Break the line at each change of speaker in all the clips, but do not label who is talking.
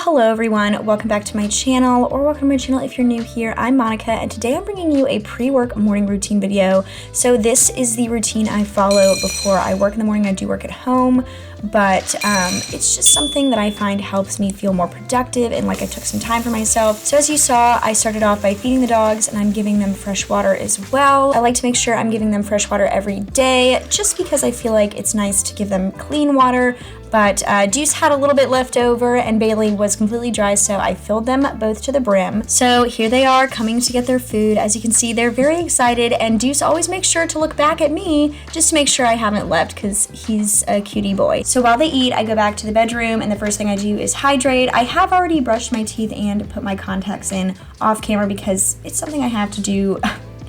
hello everyone, welcome back to my channel, or welcome to my channel if you're new here. I'm Monica, and today I'm bringing you a pre-work morning routine video. So this is the routine I follow before I work in the morning. I do work at home, but it's just something that I find helps me feel more productive and like I took some time for myself. So as you saw, I started off by feeding the dogs and I'm giving them fresh water as well. I like to make sure I'm giving them fresh water every day just because I feel like it's nice to give them clean water. But Deuce had a little bit left over and Bailey was completely dry, so I filled them both to the brim. So here they are coming to get their food. As you can see, they're very excited, and Deuce always makes sure to look back at me just to make sure I haven't left because he's a cutie boy. So while they eat, I go back to the bedroom and the first thing I do is hydrate. I have already brushed my teeth and put my contacts in off camera because it's something I have to do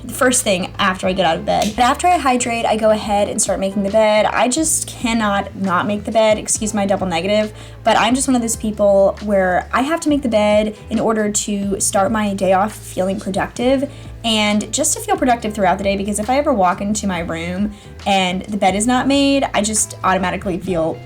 the first thing after I get out of bed. But after I hydrate, I go ahead and start making the bed. I just cannot not make the bed, excuse my double negative, but I'm just one of those people where I have to make the bed in order to start my day off feeling productive and just to feel productive throughout the day, because if I ever walk into my room and the bed is not made, I just automatically feel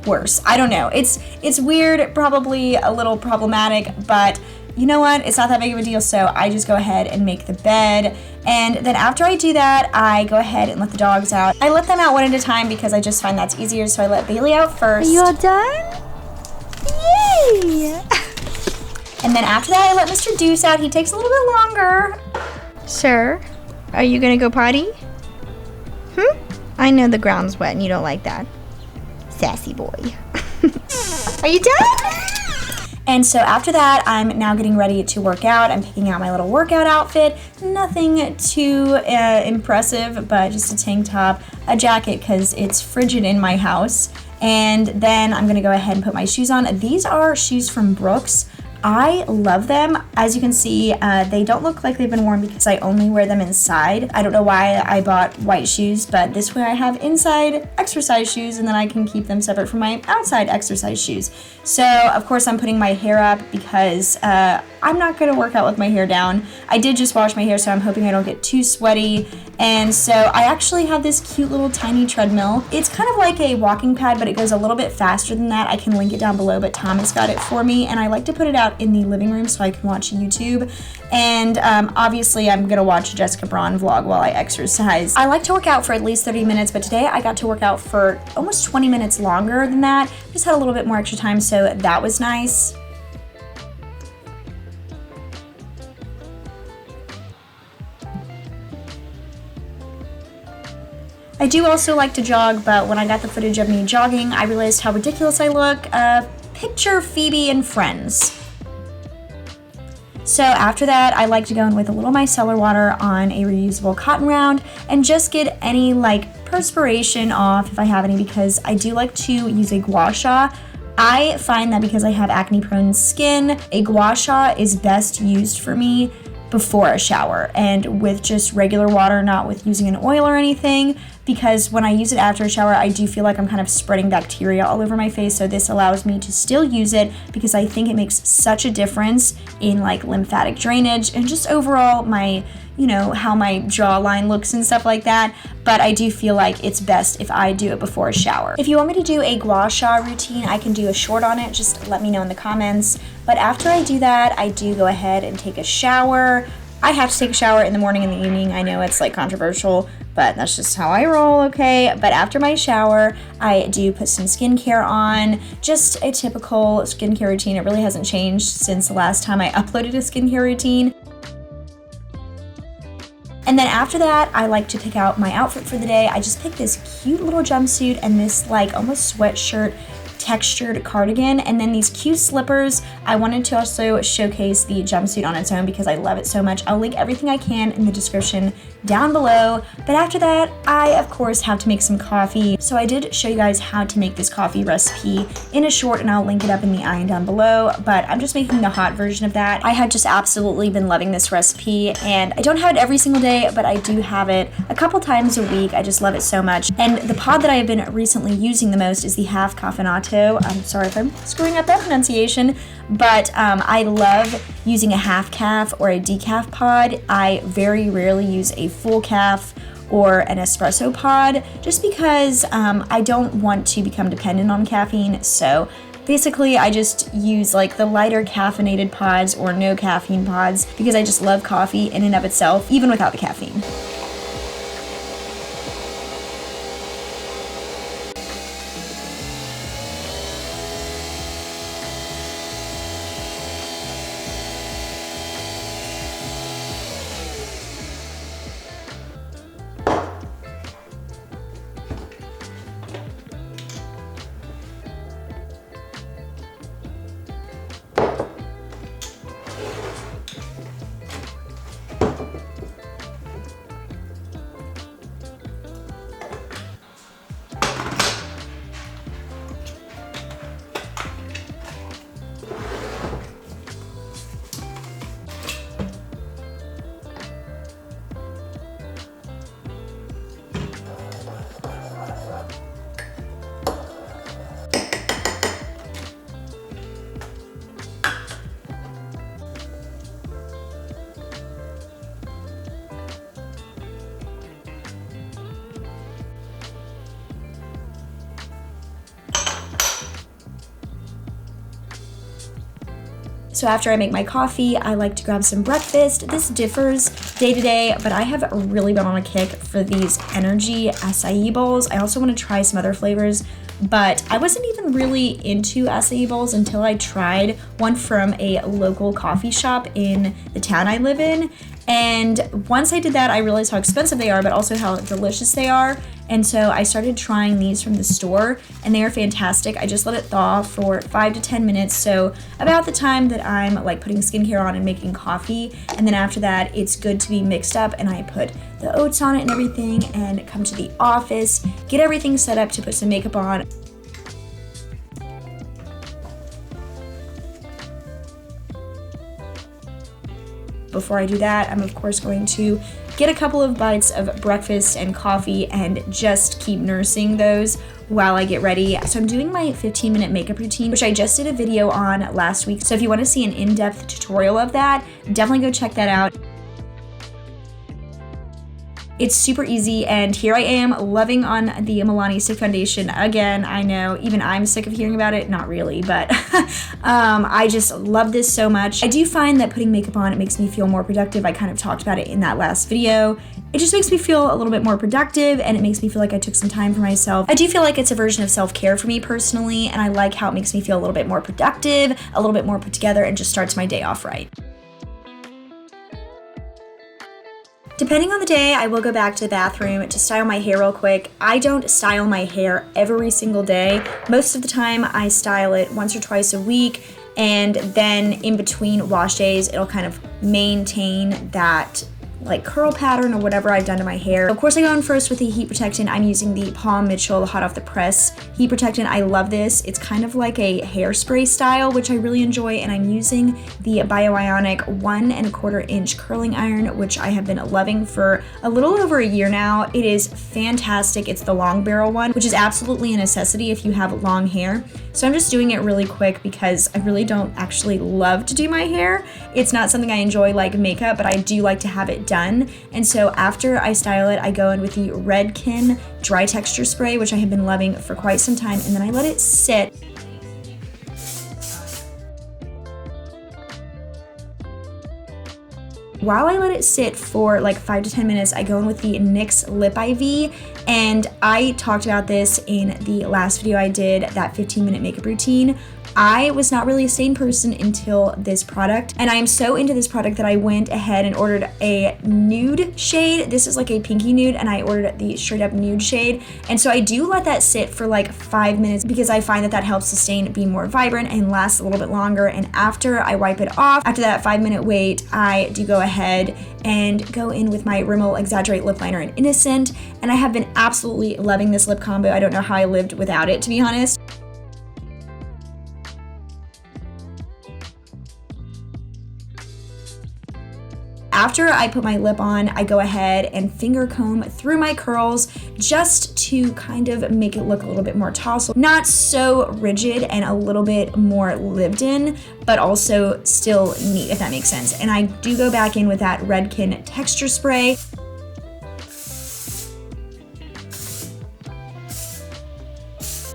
worse. I don't know. It's weird, probably a little problematic, but you know what? It's not that big of a deal, so I just go ahead and make the bed. And then after I do that, I go ahead and let the dogs out. I let them out one at a time because I just find that's easier, so I let Bailey out first.
Are you all done? Yay!
And then after that, I let Mr. Deuce out. He takes a little bit longer.
Sir, are you gonna go potty? I know the ground's wet and you don't like that. Sassy boy. Are you done?
And so after that, I'm now getting ready to work out. I'm picking out my little workout outfit. Nothing too impressive, but just a tank top, a jacket because it's frigid in my house. And then I'm gonna go ahead and put my shoes on. These are shoes from Brooks. I love them. As you can see, they don't look like they've been worn because I only wear them inside. I don't know why I bought white shoes, but this way I have inside exercise shoes and then I can keep them separate from my outside exercise shoes. So of course I'm putting my hair up because I'm not gonna work out with my hair down. I did just wash my hair, so I'm hoping I don't get too sweaty. And so I actually have this cute little tiny treadmill. It's kind of like a walking pad, but it goes a little bit faster than that. I can link it down below, but Thomas got it for me, and I like to put it out in the living room so I can watch YouTube. And obviously I'm gonna watch a Jessica Braun vlog while I exercise. I like to work out for at least 30 minutes, but today I got to work out for almost 20 minutes longer than that. Just had a little bit more extra time, so that was nice. I do also like to jog, but when I got the footage of me jogging, I realized how ridiculous I look. Picture Phoebe and Friends. So after that, I like to go in with a little micellar water on a reusable cotton round and just get any like perspiration off if I have any, because I do like to use a Gua Sha. I find that because I have acne prone skin, a Gua Sha is best used for me before a shower and with just regular water, not with using an oil or anything, because when I use it after a shower, I do feel like I'm kind of spreading bacteria all over my face. So this allows me to still use it because I think it makes such a difference in like lymphatic drainage and just overall my, you know, how my jawline looks and stuff like that. But I do feel like it's best if I do it before a shower. If you want me to do a Gua Sha routine, I can do a short on it. Just let me know in the comments. But after I do that, I do go ahead and take a shower. I have to take a shower in the morning and the evening. I know it's like controversial, but that's just how I roll, okay? But after my shower, I do put some skincare on, just a typical skincare routine. It really hasn't changed since the last time I uploaded a skincare routine. And then after that, I like to pick out my outfit for the day. I just picked this cute little jumpsuit and this like almost sweatshirt textured cardigan, and then these cute slippers. I wanted to also showcase the jumpsuit on its own because I love it so much. I'll link everything I can in the description down below. But after that, I of course have to make some coffee. So I did show you guys how to make this coffee recipe in a short, and I'll link it up in the eye down below, but I'm just making the hot version of that. I have just absolutely been loving this recipe, and I don't have it every single day, but I do have it a couple times a week. I just love it so much. And the pod that I have been recently using the most is the half caffeinato. I'm sorry if I'm screwing up that pronunciation, but I love using a half calf or a decaf pod. I very rarely use a full calf or an espresso pod just because I don't want to become dependent on caffeine. So Basically, I just use like the lighter caffeinated pods or no caffeine pods because I just love coffee in and of itself, even without the caffeine. So after I make my coffee, I like to grab some breakfast. This differs day to day, but I have really been on a kick for these energy acai bowls. I also want to try some other flavors, but I wasn't even really into acai bowls until I tried one from a local coffee shop in the town I live in. And once I did that, I realized how expensive they are, but also how delicious they are. And so I started trying these from the store, and they are fantastic. I just let it thaw for 5 to 10 minutes, so about the time that I'm like putting skincare on and making coffee. And then after that, it's good to be mixed up, and I put the oats on it and everything, and come to the office, get everything set up to put some makeup on. Before I do that, I'm of course going to get a couple of bites of breakfast and coffee and just keep nursing those while I get ready. So I'm doing my 15-minute makeup routine, which I just did a video on last week. So if you want to see an in-depth tutorial of that, definitely go check that out. It's super easy, and here I am loving on the Milani Stick Foundation again. I know, even I'm sick of hearing about it. Not really, but I just love this so much. I do find that putting makeup on, it makes me feel more productive. I kind of talked about it in that last video. It just makes me feel a little bit more productive, and it makes me feel like I took some time for myself. I do feel like it's a version of self-care for me personally, and I like how it makes me feel a little bit more productive, a little bit more put together, and just starts my day off right. Depending on the day, I will go back to the bathroom to style my hair real quick. I don't style my hair every single day. Most of the time, I style it once or twice a week, and then in between wash days, it'll kind of maintain that like curl pattern or whatever I've done to my hair. Of course, I go in first with the heat protectant. I'm using the Paul Mitchell hot off the press heat protectant. I love this. It's kind of like a hairspray style, which I really enjoy, and I'm using the Bioionic 1 1/4 inch curling iron, which I have been loving for a little over a year now. It is fantastic. It's the long barrel one, which is absolutely a necessity if you have long hair. So I'm just doing it really quick because I really don't actually love to do my hair. It's not something I enjoy like makeup, but I do like to have it done. And so after I style it, I go in with the Redken Dry Texture Spray, which I have been loving for quite some time, and then I let it sit. While I let it sit for like 5 to 10 minutes, I go in with the NYX Lip IV, and I talked about this in the last video I did, that 15-minute makeup routine. I was not really a sane person until this product, and I am so into this product that I went ahead and ordered a nude shade. This is like a pinky nude, and I ordered the straight up nude shade. And so I do let that sit for like 5 minutes because I find that that helps the stain be more vibrant and last a little bit longer. And after I wipe it off, after that 5-minute wait, I do go ahead and go in with my Rimmel Exaggerate Lip Liner in Innocent. And I have been absolutely loving this lip combo. I don't know how I lived without it, to be honest. After I put my lip on, I go ahead and finger comb through my curls just to kind of make it look a little bit more tousled. Not so rigid and a little bit more lived in, but also still neat, if that makes sense. And I do go back in with that Redken Texture Spray.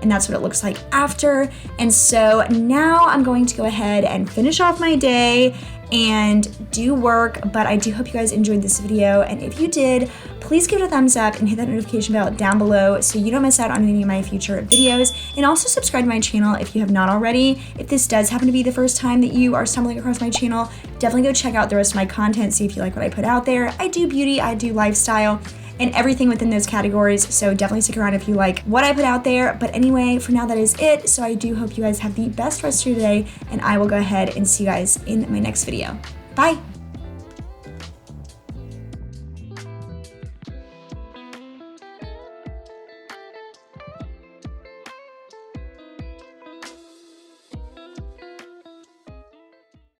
and that's what it looks like after. And so now I'm going to go ahead and finish off my day and do work, but I do hope you guys enjoyed this video, and if you did, please give it a thumbs up and hit that notification bell down below so you don't miss out on any of my future videos, and also subscribe to my channel if you have not already. If this does happen to be the first time that you are stumbling across my channel, definitely go check out the rest of my content, see if you like what I put out there. I do beauty, I do lifestyle, and everything within those categories, so definitely stick around if you like what I put out there. But anyway, for now that is it, so I do hope you guys have the best rest of your day, and I will go ahead and see you guys in my next video. Bye!